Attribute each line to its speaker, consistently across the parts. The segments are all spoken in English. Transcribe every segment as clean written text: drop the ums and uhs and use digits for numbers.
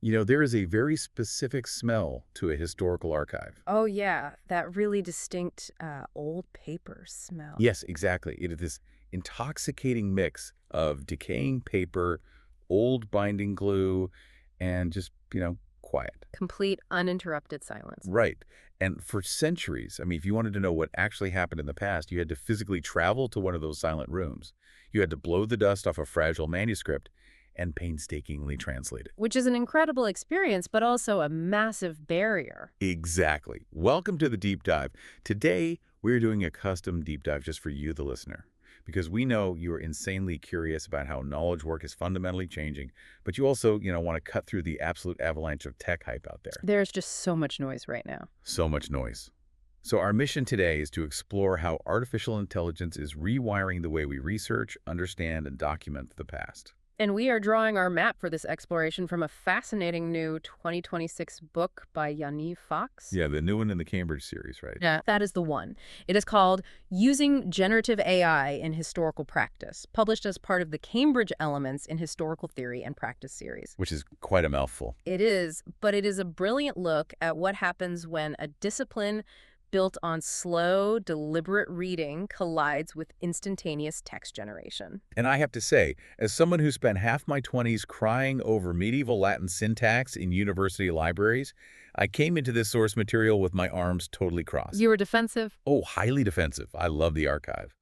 Speaker 1: There is a very specific smell to a historical archive.
Speaker 2: Oh, yeah, that really distinct old paper smell.
Speaker 1: Yes, exactly. It is this intoxicating mix of decaying paper, old binding glue, and just, quiet.
Speaker 2: Complete uninterrupted silence.
Speaker 1: Right. And for centuries, if you wanted to know what actually happened in the past, you had to physically travel to one of those silent rooms. You had to blow the dust off a fragile manuscript and painstakingly translate it.
Speaker 2: Which is an incredible experience, but also a massive barrier.
Speaker 1: Exactly. Welcome to the deep dive. Today, we're doing a custom deep dive just for you, the listener, because we know you are insanely curious about how knowledge work is fundamentally changing, but you also, want to cut through the absolute avalanche of tech hype out there.
Speaker 2: There's just so much noise right now.
Speaker 1: So much noise. So our mission today is to explore how artificial intelligence is rewiring the way we research, understand, and document the past.
Speaker 2: And we are drawing our map for this exploration from a fascinating new 2026 book by Yaniv Fox.
Speaker 1: Yeah, the new one in the Cambridge series, right?
Speaker 2: Yeah, that is the one. It is called Using Generative AI in Historical Practice, published as part of the Cambridge Elements in Historical Theory and Practice series.
Speaker 1: Which is quite a mouthful.
Speaker 2: It is, but it is a brilliant look at what happens when a discipline built on slow, deliberate reading collides with instantaneous text generation.
Speaker 1: And I have to say, as someone who spent half my 20s crying over medieval Latin syntax in university libraries, I came into this source material with my arms totally crossed.
Speaker 2: You were defensive?
Speaker 1: Oh, highly defensive. I love the archive.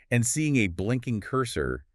Speaker 1: And seeing a blinking cursor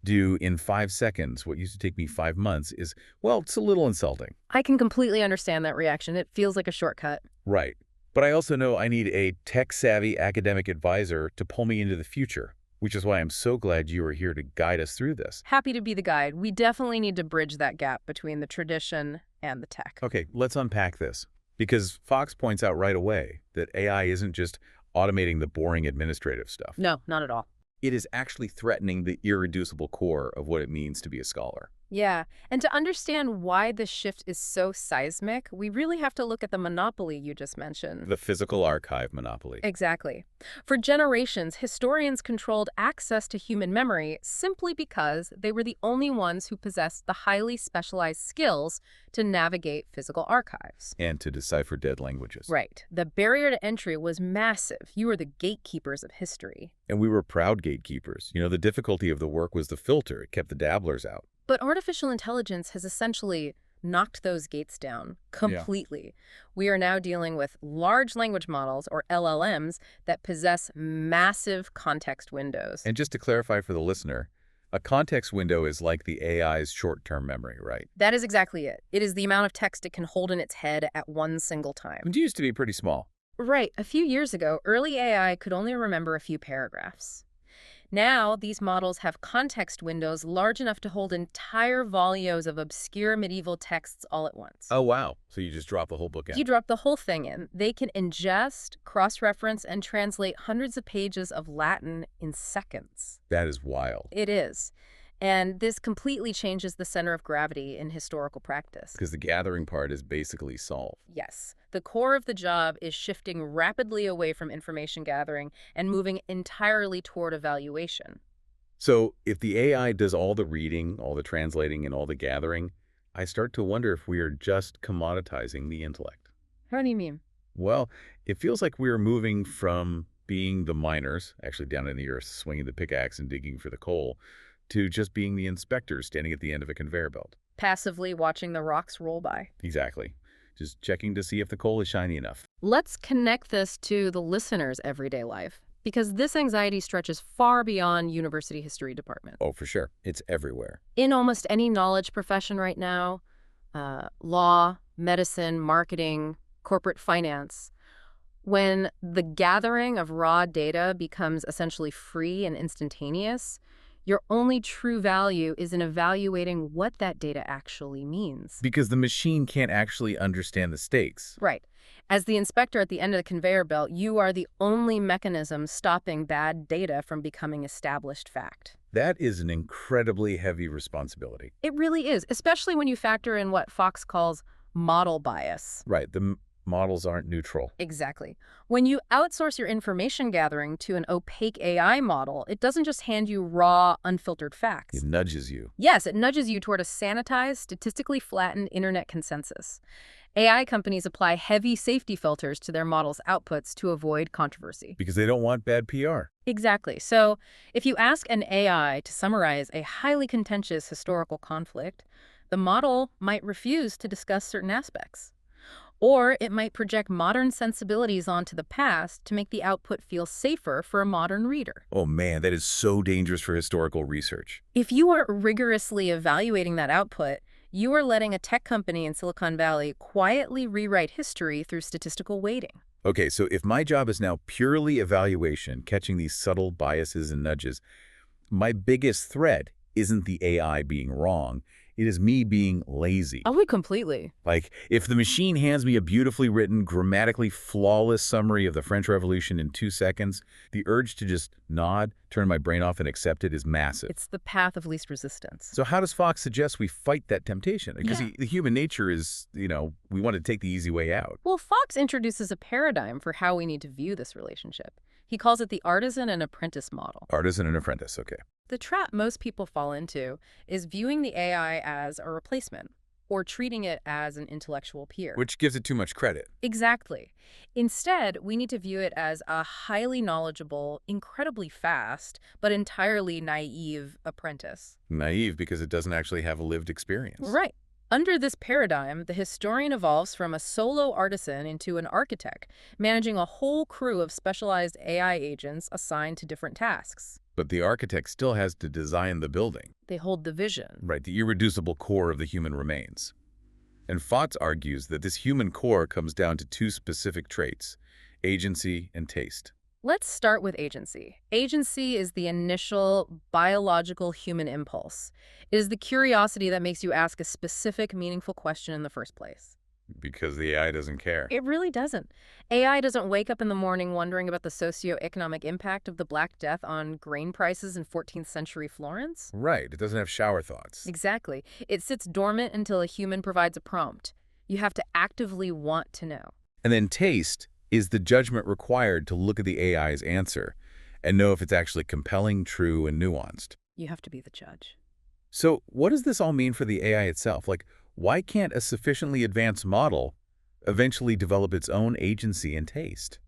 Speaker 1: do in 5 seconds what used to take me 5 months is, well, it's a little insulting.
Speaker 2: I can completely understand that reaction. It feels like a shortcut.
Speaker 1: Right. But I also know I need a tech-savvy academic advisor to pull me into the future, which is why I'm so glad you are here to guide us through this.
Speaker 2: Happy to be the guide. We definitely need to bridge that gap between the tradition and the tech.
Speaker 1: Okay, let's unpack this. Because Fox points out right away that AI isn't just automating the boring administrative stuff.
Speaker 2: No, not at all.
Speaker 1: It is actually threatening the irreducible core of what it means to be a scholar.
Speaker 2: Yeah, and to understand why this shift is so seismic, we really have to look at the monopoly you just mentioned.
Speaker 1: The physical archive monopoly.
Speaker 2: Exactly. For generations, historians controlled access to human memory simply because they were the only ones who possessed the highly specialized skills to navigate physical archives.
Speaker 1: And to decipher dead languages.
Speaker 2: Right. The barrier to entry was massive. You were the gatekeepers of history.
Speaker 1: And we were proud gatekeepers. The difficulty of the work was the filter. It kept the dabblers out.
Speaker 2: But artificial intelligence has essentially knocked those gates down completely. Yeah. We are now dealing with large language models, or LLMs, that possess massive context windows.
Speaker 1: And just to clarify for the listener, a context window is like the AI's short-term memory, right?
Speaker 2: That is exactly it. It is the amount of text it can hold in its head at one single time.
Speaker 1: It used to be pretty small.
Speaker 2: Right. A few years ago, early AI could only remember a few paragraphs. Now, these models have context windows large enough to hold entire volumes of obscure medieval texts all at once.
Speaker 1: Oh, wow. So you just drop the whole book in.
Speaker 2: You drop the whole thing in. They can ingest, cross-reference, and translate hundreds of pages of Latin in seconds.
Speaker 1: That is wild.
Speaker 2: It is. And this completely changes the center of gravity in historical practice.
Speaker 1: Because the gathering part is basically solved.
Speaker 2: Yes. The core of the job is shifting rapidly away from information gathering and moving entirely toward evaluation.
Speaker 1: So if the AI does all the reading, all the translating, and all the gathering, I start to wonder if we are just commoditizing the intellect.
Speaker 2: How do you mean?
Speaker 1: Well, it feels like we are moving from being the miners, actually down in the earth, swinging the pickaxe and digging for the coal, to just being the inspectors standing at the end of a conveyor belt.
Speaker 2: Passively watching the rocks roll by.
Speaker 1: Exactly. Just checking to see if the coal is shiny enough.
Speaker 2: Let's connect this to the listener's everyday life, because this anxiety stretches far beyond university history department.
Speaker 1: Oh, for sure. It's everywhere.
Speaker 2: In almost any knowledge profession right now, law, medicine, marketing, corporate finance, when the gathering of raw data becomes essentially free and instantaneous, your only true value is in evaluating what that data actually means.
Speaker 1: Because the machine can't actually understand the stakes.
Speaker 2: Right. As the inspector at the end of the conveyor belt, you are the only mechanism stopping bad data from becoming established fact.
Speaker 1: That is an incredibly heavy responsibility.
Speaker 2: It really is, especially when you factor in what Fox calls model bias.
Speaker 1: Right. The models aren't neutral.
Speaker 2: Exactly. When you outsource your information gathering to an opaque AI model, it doesn't just hand you raw, unfiltered
Speaker 1: It
Speaker 2: facts.
Speaker 1: nudges you.
Speaker 2: Yes, it nudges you toward a sanitized, statistically flattened internet consensus. AI companies apply heavy safety filters to their models' outputs to avoid controversy.
Speaker 1: Because they don't want bad PR.
Speaker 2: Exactly. So, if you ask an AI to summarize a highly contentious historical conflict, the model might refuse to discuss certain aspects. Or it might project modern sensibilities onto the past to make the output feel safer for a modern reader.
Speaker 1: Oh man, that is so dangerous for historical research.
Speaker 2: If you are rigorously evaluating that output, you are letting a tech company in Silicon Valley quietly rewrite history through statistical weighting.
Speaker 1: Okay, so if my job is now purely evaluation, catching these subtle biases and nudges, my biggest threat isn't the AI being wrong. It is me being lazy.
Speaker 2: I would completely.
Speaker 1: Like, if the machine hands me a beautifully written, grammatically flawless summary of the French Revolution in 2 seconds, the urge to just nod, turn my brain off, and accept it is massive.
Speaker 2: It's the path of least resistance.
Speaker 1: So how does Fox suggest we fight that temptation? Because
Speaker 2: Yeah.
Speaker 1: the human nature is, we want to take the easy way out.
Speaker 2: Well, Fox introduces a paradigm for how we need to view this relationship. He calls it the artisan and apprentice model.
Speaker 1: Artisan and apprentice, okay.
Speaker 2: The trap most people fall into is viewing the AI as a replacement or treating it as an intellectual peer.
Speaker 1: Which gives it too much credit.
Speaker 2: Exactly. Instead, we need to view it as a highly knowledgeable, incredibly fast, but entirely naive apprentice.
Speaker 1: Naive because it doesn't actually have a lived experience.
Speaker 2: Right. Under this paradigm, the historian evolves from a solo artisan into an architect, managing a whole crew of specialized AI agents assigned to different tasks.
Speaker 1: But the architect still has to design the building.
Speaker 2: They hold the vision.
Speaker 1: Right, the irreducible core of the human remains. And Fotz argues that this human core comes down to two specific traits, agency and taste.
Speaker 2: Let's start with agency. Agency is the initial biological human impulse. It is the curiosity that makes you ask a specific, meaningful question in the first place.
Speaker 1: Because the AI doesn't care.
Speaker 2: It really doesn't. AI doesn't wake up in the morning wondering about the socioeconomic impact of the Black Death on grain prices in 14th century Florence.
Speaker 1: Right, it doesn't have shower thoughts.
Speaker 2: Exactly. It sits dormant until a human provides a prompt. You have to actively want to know.
Speaker 1: And then taste is the judgment required to look at the AI's answer and know if it's actually compelling, true, and nuanced.
Speaker 2: You have to be the judge.
Speaker 1: So what does this all mean for the AI itself? Like, why can't a sufficiently advanced model eventually develop its own agency and taste?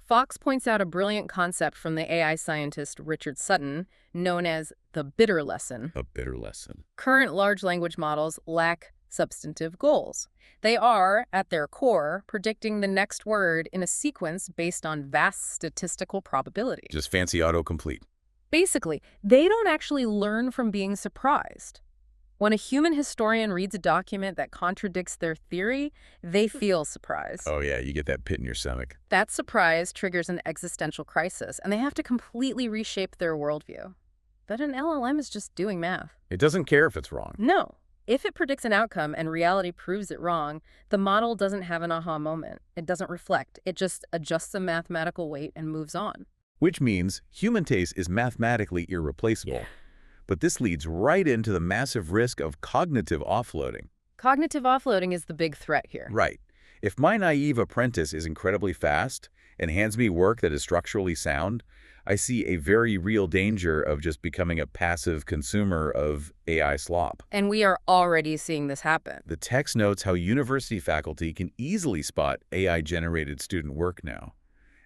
Speaker 2: Fox points out a brilliant concept from the AI scientist Richard Sutton, known as the bitter lesson.
Speaker 1: A bitter lesson.
Speaker 2: Current large language models lack substantive goals. They are, at their core, predicting the next word in a sequence based on vast statistical probability.
Speaker 1: Just fancy autocomplete.
Speaker 2: Basically, they don't actually learn from being surprised. When a human historian reads a document that contradicts their theory, they feel surprise.
Speaker 1: Oh yeah, you get that pit in your stomach.
Speaker 2: That surprise triggers an existential crisis, and they have to completely reshape their worldview. But an LLM is just doing math.
Speaker 1: It doesn't care if it's wrong.
Speaker 2: No. If it predicts an outcome and reality proves it wrong, the model doesn't have an aha moment. It doesn't reflect. It just adjusts a mathematical weight and moves on.
Speaker 1: Which means human taste is mathematically irreplaceable.
Speaker 2: Yeah.
Speaker 1: But this leads right into the massive risk of cognitive offloading.
Speaker 2: Cognitive offloading is the big threat here.
Speaker 1: Right. If my naive apprentice is incredibly fast and hands me work that is structurally sound, I see a very real danger of just becoming a passive consumer of AI slop.
Speaker 2: And we are already seeing this happen.
Speaker 1: The text notes how university faculty can easily spot AI-generated student work now.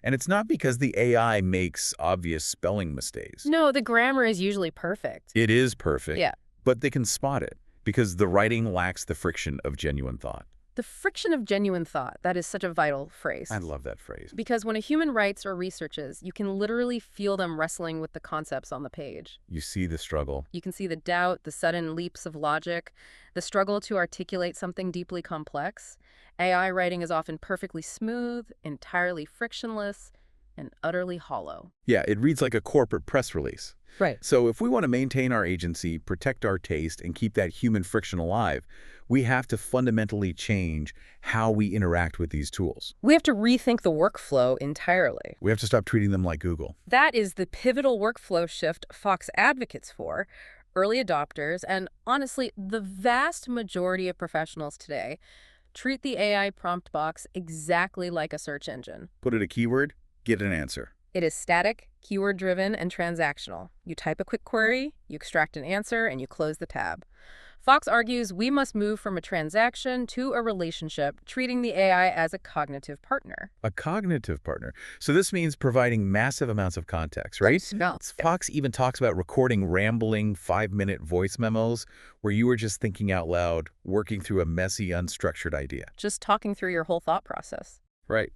Speaker 1: And it's not because the AI makes obvious spelling mistakes.
Speaker 2: No, the grammar is usually perfect.
Speaker 1: It is perfect,
Speaker 2: Yeah.
Speaker 1: but they can spot it because the writing lacks the friction of genuine thought.
Speaker 2: The friction of genuine thought, that is such a vital phrase.
Speaker 1: I love that phrase.
Speaker 2: Because when a human writes or researches, you can literally feel them wrestling with the concepts on the page.
Speaker 1: You see the struggle.
Speaker 2: You can see the doubt, the sudden leaps of logic, the struggle to articulate something deeply complex. AI writing is often perfectly smooth, entirely frictionless, and utterly hollow.
Speaker 1: Yeah, it reads like a corporate press release.
Speaker 2: Right.
Speaker 1: So if we want to maintain our agency, protect our taste, and keep that human friction alive, we have to fundamentally change how we interact with these tools.
Speaker 2: We have to rethink the workflow entirely.
Speaker 1: We have to stop treating them like Google.
Speaker 2: That is the pivotal workflow shift Fox advocates for. Early adopters, and honestly, the vast majority of professionals today Treat the AI prompt box exactly like a search engine.
Speaker 1: Put it a keyword, get an answer.
Speaker 2: It is static, keyword-driven, and transactional. You type a quick query, you extract an answer, and you close the tab. Fox argues we must move from a transaction to a relationship, treating the AI as a cognitive partner.
Speaker 1: A cognitive partner. So this means providing massive amounts of context, right?
Speaker 2: No.
Speaker 1: Fox even talks about recording rambling 5-minute voice memos where you were just thinking out loud, working through a messy, unstructured idea.
Speaker 2: Just talking through your whole thought process.
Speaker 1: Right.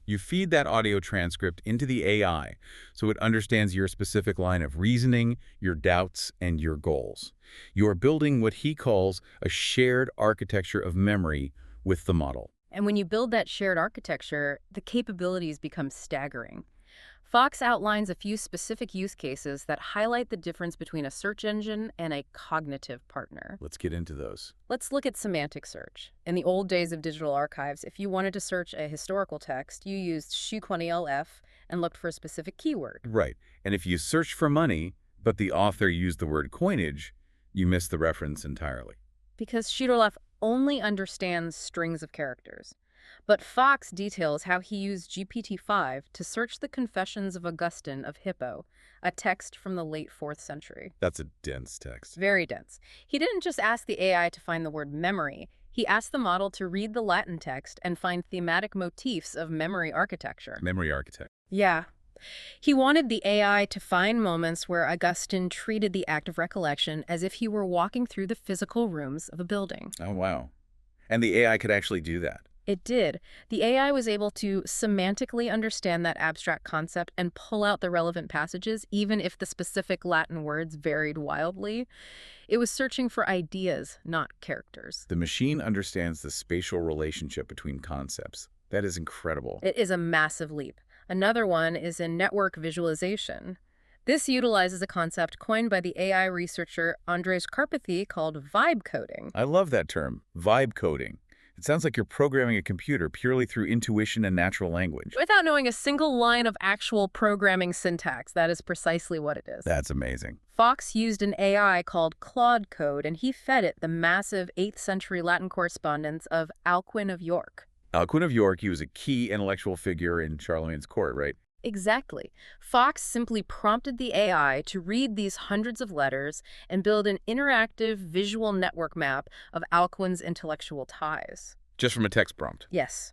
Speaker 1: You feed that audio transcript into the AI so it understands your specific line of reasoning, your doubts, and your goals. You are building what he calls a shared architecture of memory with the model.
Speaker 2: And when you build that shared architecture, the capabilities become staggering. Fox outlines a few specific use cases that highlight the difference between a search engine and a cognitive partner.
Speaker 1: Let's get into those.
Speaker 2: Let's look at semantic search. In the old days of digital archives, if you wanted to search a historical text, you used sh20lf and looked for a specific keyword.
Speaker 1: Right. And if you search for money, but the author used the word coinage, you miss the reference entirely.
Speaker 2: Because sh20lf only understands strings of characters. But Fox details how he used GPT-5 to search the Confessions of Augustine of Hippo, a text from the late 4th century.
Speaker 1: That's a dense text.
Speaker 2: Very dense. He didn't just ask the AI to find the word memory. He asked the model to read the Latin text and find thematic motifs of memory architecture.
Speaker 1: Memory architect.
Speaker 2: Yeah. He wanted the AI to find moments where Augustine treated the act of recollection as if he were walking through the physical rooms of a building.
Speaker 1: Oh, wow. And the AI could actually do that.
Speaker 2: It did. The AI was able to semantically understand that abstract concept and pull out the relevant passages, even if the specific Latin words varied wildly. It was searching for ideas, not characters.
Speaker 1: The machine understands the spatial relationship between concepts. That is incredible.
Speaker 2: It is a massive leap. Another one is in network visualization. This utilizes a concept coined by the AI researcher Andres Karpathy called vibe coding.
Speaker 1: I love that term, vibe coding. It sounds like you're programming a computer purely through intuition and natural language.
Speaker 2: Without knowing a single line of actual programming syntax, that is precisely what it is.
Speaker 1: That's amazing.
Speaker 2: Fox used an AI called Claude Code, and he fed it the massive 8th century Latin correspondence of Alcuin of York.
Speaker 1: Alcuin of York, he was a key intellectual figure in Charlemagne's court, right?
Speaker 2: Exactly. Fox simply prompted the AI to read these hundreds of letters and build an interactive visual network map of Alcuin's intellectual ties.
Speaker 1: Just from a text prompt.
Speaker 2: Yes.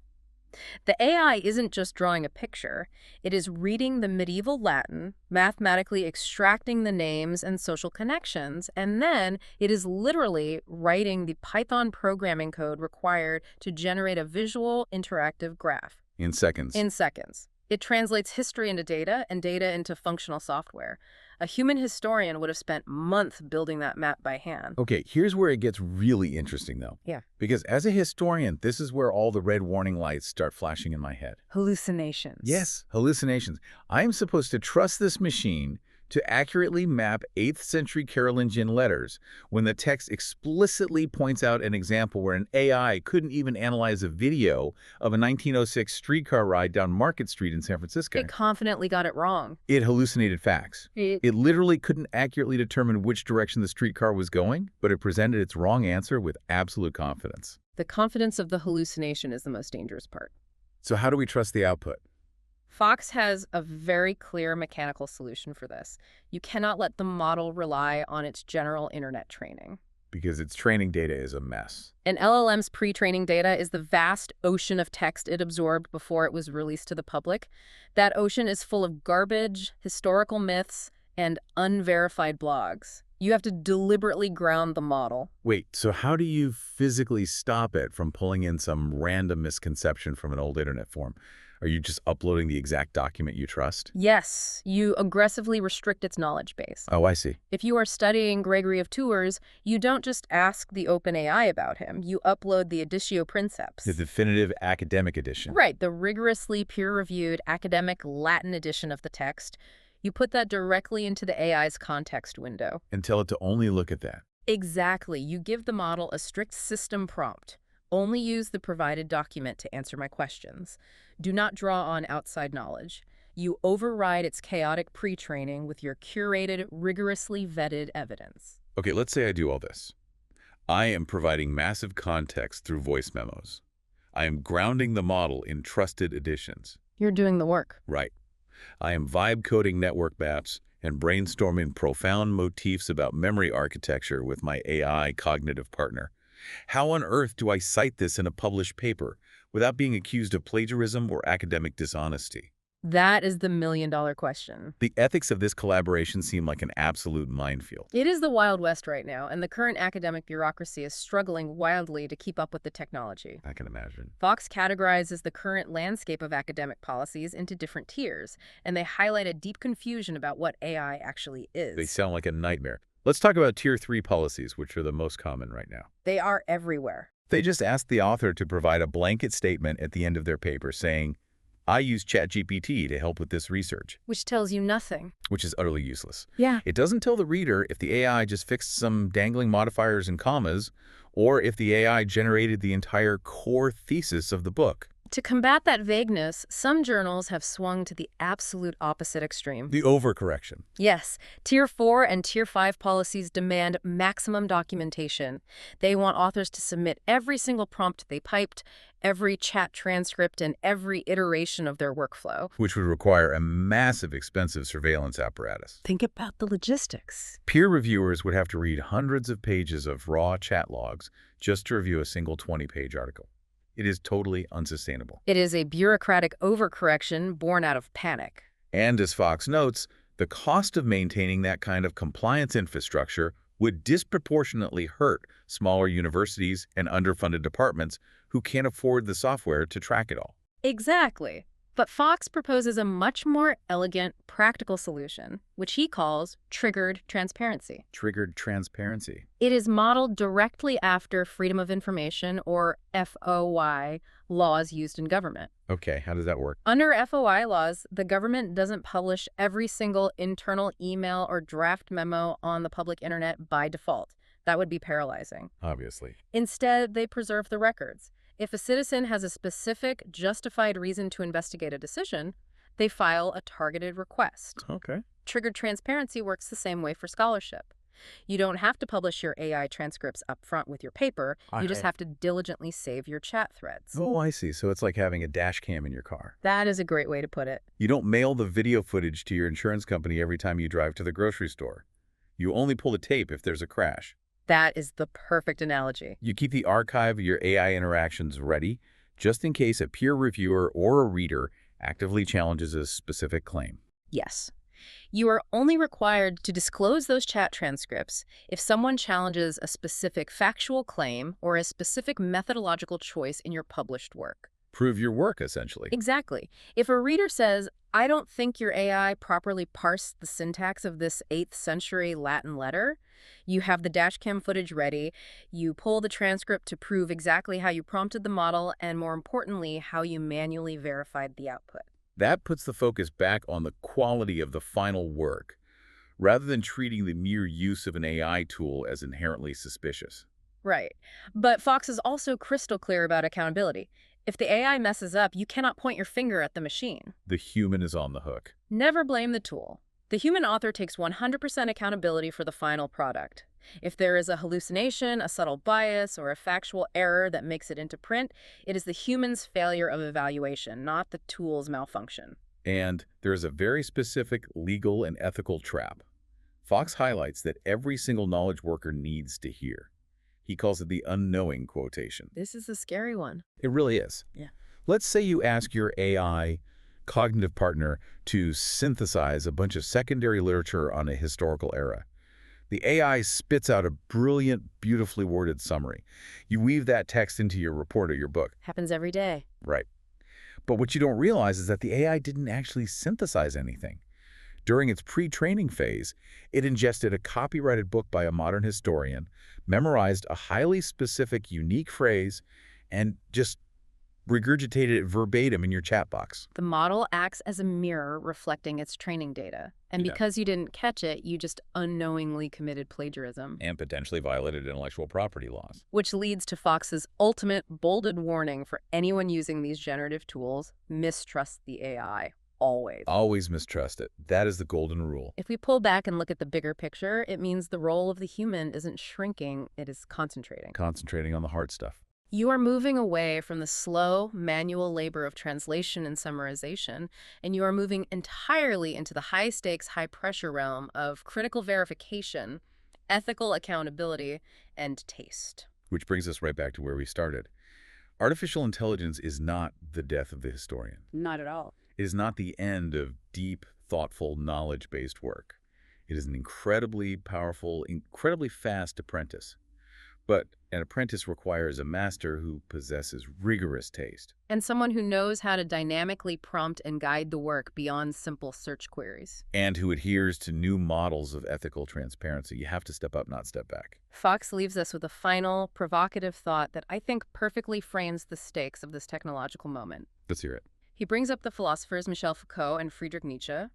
Speaker 2: The AI isn't just drawing a picture. It is reading the medieval Latin, mathematically extracting the names and social connections, and then it is literally writing the Python programming code required to generate a visual interactive graph.
Speaker 1: In seconds.
Speaker 2: In seconds. It translates history into data and data into functional software. A human historian would have spent months building that map by hand.
Speaker 1: Okay, here's where it gets really interesting, though.
Speaker 2: Yeah.
Speaker 1: Because as a historian, this is where all the red warning lights start flashing in my head.
Speaker 2: Hallucinations.
Speaker 1: Yes, hallucinations. I am supposed to trust this machine to accurately map 8th century Carolingian letters when the text explicitly points out an example where an AI couldn't even analyze a video of a 1906 streetcar ride down Market Street in San Francisco.
Speaker 2: It confidently got it wrong.
Speaker 1: It hallucinated facts. It literally couldn't accurately determine which direction the streetcar was going, but it presented its wrong answer with absolute confidence.
Speaker 2: The confidence of the hallucination is the most dangerous part.
Speaker 1: So how do we trust the output?
Speaker 2: Fox has a very clear mechanical solution for this. You cannot let the model rely on its general internet training.
Speaker 1: Because its training data is a mess.
Speaker 2: An LLM's pre-training data is the vast ocean of text it absorbed before it was released to the public. That ocean is full of garbage, historical myths, and unverified blogs. You have to deliberately ground the model.
Speaker 1: Wait, so how do you physically stop it from pulling in some random misconception from an old internet forum? Are you just uploading the exact document you trust?
Speaker 2: Yes, you aggressively restrict its knowledge base.
Speaker 1: Oh, I see.
Speaker 2: If you are studying Gregory of Tours, you don't just ask the OpenAI about him. You upload the Editio Princeps.
Speaker 1: The definitive academic edition.
Speaker 2: Right, the rigorously peer-reviewed academic Latin edition of the text. You put that directly into the AI's context window.
Speaker 1: And tell it to only look at that.
Speaker 2: Exactly. You give the model a strict system prompt. Only use the provided document to answer my questions. Do not draw on outside knowledge. You override its chaotic pre-training with your curated, rigorously vetted evidence.
Speaker 1: Okay, let's say I do all this. I am providing massive context through voice memos. I am grounding the model in trusted editions.
Speaker 2: You're doing the work.
Speaker 1: Right. I am vibe coding network maps and brainstorming profound motifs about memory architecture with my AI cognitive partner. How on earth do I cite this in a published paper without being accused of plagiarism or academic dishonesty?
Speaker 2: That is the million-dollar question.
Speaker 1: The ethics of this collaboration seem like an absolute minefield.
Speaker 2: It is the Wild West right now, and the current academic bureaucracy is struggling wildly to keep up with the technology.
Speaker 1: I can imagine.
Speaker 2: Fox categorizes the current landscape of academic policies into different tiers, and they highlight a deep confusion about what AI actually is.
Speaker 1: They sound like a nightmare. Let's talk about Tier 3 policies, which are the most common right now.
Speaker 2: They are everywhere.
Speaker 1: They just ask the author to provide a blanket statement at the end of their paper saying, I use ChatGPT to help with this research,
Speaker 2: Which tells you nothing.
Speaker 1: which is utterly useless.
Speaker 2: Yeah.
Speaker 1: It doesn't tell the reader if the AI just fixed some dangling modifiers and commas, or if the AI generated the entire core thesis of the book.
Speaker 2: To combat that vagueness, some journals have swung to the absolute opposite extreme.
Speaker 1: The overcorrection.
Speaker 2: Yes, Tier 4 and Tier 5 policies demand maximum documentation. They want authors to submit every single prompt they piped, every chat transcript, and every iteration of their workflow.
Speaker 1: Which would require a massive, expensive surveillance apparatus.
Speaker 2: Think about the logistics.
Speaker 1: Peer reviewers would have to read hundreds of pages of raw chat logs just to review a single 20-page article. It is totally unsustainable.
Speaker 2: It is a bureaucratic overcorrection born out of panic.
Speaker 1: And as Fox notes, the cost of maintaining that kind of compliance infrastructure would disproportionately hurt smaller universities and underfunded departments who can't afford the software to track it all.
Speaker 2: Exactly. But Fox proposes a much more elegant, practical solution, which he calls triggered transparency.
Speaker 1: Triggered transparency.
Speaker 2: It is modeled directly after Freedom of Information, or FOI, laws used in government.
Speaker 1: Okay, how does that work?
Speaker 2: Under FOI laws, the government doesn't publish every single internal email or draft memo on the public internet by default. That would be paralyzing.
Speaker 1: Obviously.
Speaker 2: Instead, they preserve the records. If a citizen has a specific, justified reason to investigate a decision, they file a targeted request.
Speaker 1: Okay.
Speaker 2: Triggered transparency works the same way for scholarship. You don't have to publish your AI transcripts up front with your paper. You just have to diligently save your chat threads.
Speaker 1: Oh, I see. So it's like having a dash cam in your car.
Speaker 2: That is a great way to put it.
Speaker 1: You don't mail the video footage to your insurance company every time you drive to the grocery store. You only pull the tape if there's a crash.
Speaker 2: That is the perfect analogy.
Speaker 1: You keep the archive of your AI interactions ready, just in case a peer reviewer or a reader actively challenges a specific claim.
Speaker 2: Yes. You are only required to disclose those chat transcripts if someone challenges a specific factual claim or a specific methodological choice in your published work.
Speaker 1: Prove your work, essentially.
Speaker 2: Exactly. If a reader says, I don't think your AI properly parsed the syntax of this 8th century Latin letter, you have the dashcam footage ready, you pull the transcript to prove exactly how you prompted the model, and more importantly, how you manually verified the output.
Speaker 1: That puts the focus back on the quality of the final work, rather than treating the mere use of an AI tool as inherently suspicious.
Speaker 2: Right. But Fox is also crystal clear about accountability. If the AI messes up, you cannot point your finger at the machine.
Speaker 1: The human is on the hook.
Speaker 2: Never blame the tool. The human author takes 100% accountability for the final product. If there is a hallucination, a subtle bias, or a factual error that makes it into print, it is the human's failure of evaluation, not the tool's malfunction.
Speaker 1: And there is a very specific legal and ethical trap. Fox highlights that every single knowledge worker needs to hear. He calls it the unknowing quotation.
Speaker 2: This is a scary one.
Speaker 1: It really is.
Speaker 2: Yeah.
Speaker 1: Let's say you ask your AI cognitive partner to synthesize a bunch of secondary literature on a historical era. The AI spits out a brilliant, beautifully worded summary. You weave that text into your report or your book.
Speaker 2: Happens every day.
Speaker 1: Right. But what you don't realize is that the AI didn't actually synthesize anything. During its pre-training phase, it ingested a copyrighted book by a modern historian, memorized a highly specific, unique phrase, and just regurgitated it verbatim in your chat box.
Speaker 2: The model acts as a mirror reflecting its training data. And
Speaker 1: Yeah.
Speaker 2: because you didn't catch it, you just unknowingly committed plagiarism.
Speaker 1: And potentially violated intellectual property laws.
Speaker 2: Which leads to Fox's ultimate bolded warning for anyone using these generative tools: mistrust the AI. always.
Speaker 1: Always mistrust it. That is the golden rule.
Speaker 2: If we pull back and look at the bigger picture, it means the role of the human isn't shrinking, it is concentrating.
Speaker 1: Concentrating on the hard stuff.
Speaker 2: You are moving away from the slow, manual labor of translation and summarization, and you are moving entirely into the high-stakes, high-pressure realm of critical verification, ethical accountability, and taste.
Speaker 1: Which brings us right back to where we started. Artificial intelligence is not the death of the historian.
Speaker 2: Not at all.
Speaker 1: It is not the end of deep, thoughtful, knowledge-based work. It is an incredibly powerful, incredibly fast apprentice. But an apprentice requires a master who possesses rigorous taste.
Speaker 2: And someone who knows how to dynamically prompt and guide the work beyond simple search queries.
Speaker 1: And who adheres to new models of ethical transparency. You have to step up, not step back.
Speaker 2: Fox leaves us with a final, provocative thought that I think perfectly frames the stakes of this technological moment.
Speaker 1: Let's hear it.
Speaker 2: He brings up the philosophers Michel Foucault and Friedrich Nietzsche.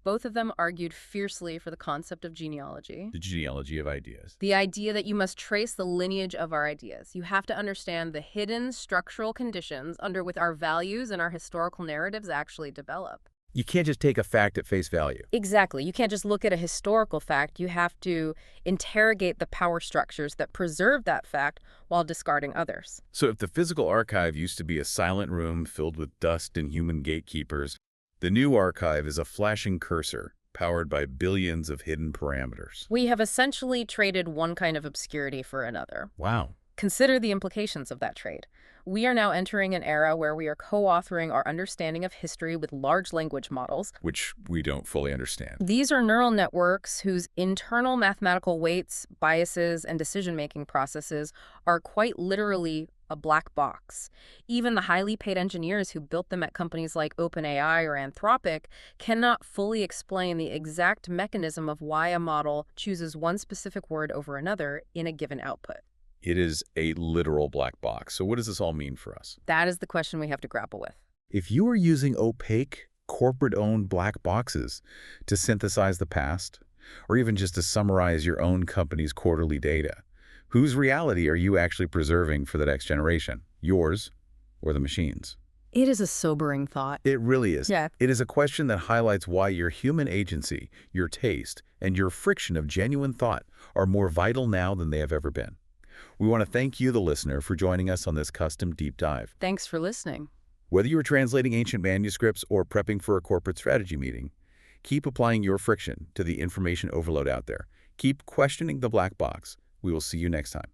Speaker 2: Both of them argued fiercely for the concept of genealogy.
Speaker 1: The genealogy of ideas.
Speaker 2: The idea that you must trace the lineage of our ideas. You have to understand the hidden structural conditions under which our values and our historical narratives actually develop.
Speaker 1: You can't just take a fact at face value.
Speaker 2: Exactly. You can't just look at a historical fact. You have to interrogate the power structures that preserve that fact while discarding others.
Speaker 1: So if the physical archive used to be a silent room filled with dust and human gatekeepers, the new archive is a flashing cursor powered by billions of hidden parameters.
Speaker 2: We have essentially traded one kind of obscurity for another.
Speaker 1: Wow.
Speaker 2: Consider the implications of that trade. We are now entering an era where we are co-authoring our understanding of history with large language models,
Speaker 1: Which we don't fully understand.
Speaker 2: These are neural networks whose internal mathematical weights, biases, and decision-making processes are quite literally a black box. Even the highly paid engineers who built them at companies like OpenAI or Anthropic cannot fully explain the exact mechanism of why a model chooses one specific word over another in a given output.
Speaker 1: It is a literal black box. So what does this all mean for us?
Speaker 2: That is the question we have to grapple with.
Speaker 1: If you are using opaque, corporate-owned black boxes to synthesize the past, or even just to summarize your own company's quarterly data, whose reality are you actually preserving for the next generation? Yours or the machine's?
Speaker 2: It is a sobering thought.
Speaker 1: It really is.
Speaker 2: Yeah.
Speaker 1: It is a question that highlights why your human agency, your taste, and your friction of genuine thought are more vital now than they have ever been. We want to thank you, the listener, for joining us on this custom deep dive.
Speaker 2: Thanks for listening.
Speaker 1: Whether you are translating ancient manuscripts or prepping for a corporate strategy meeting, keep applying your friction to the information overload out there. Keep questioning the black box. We will see you next time.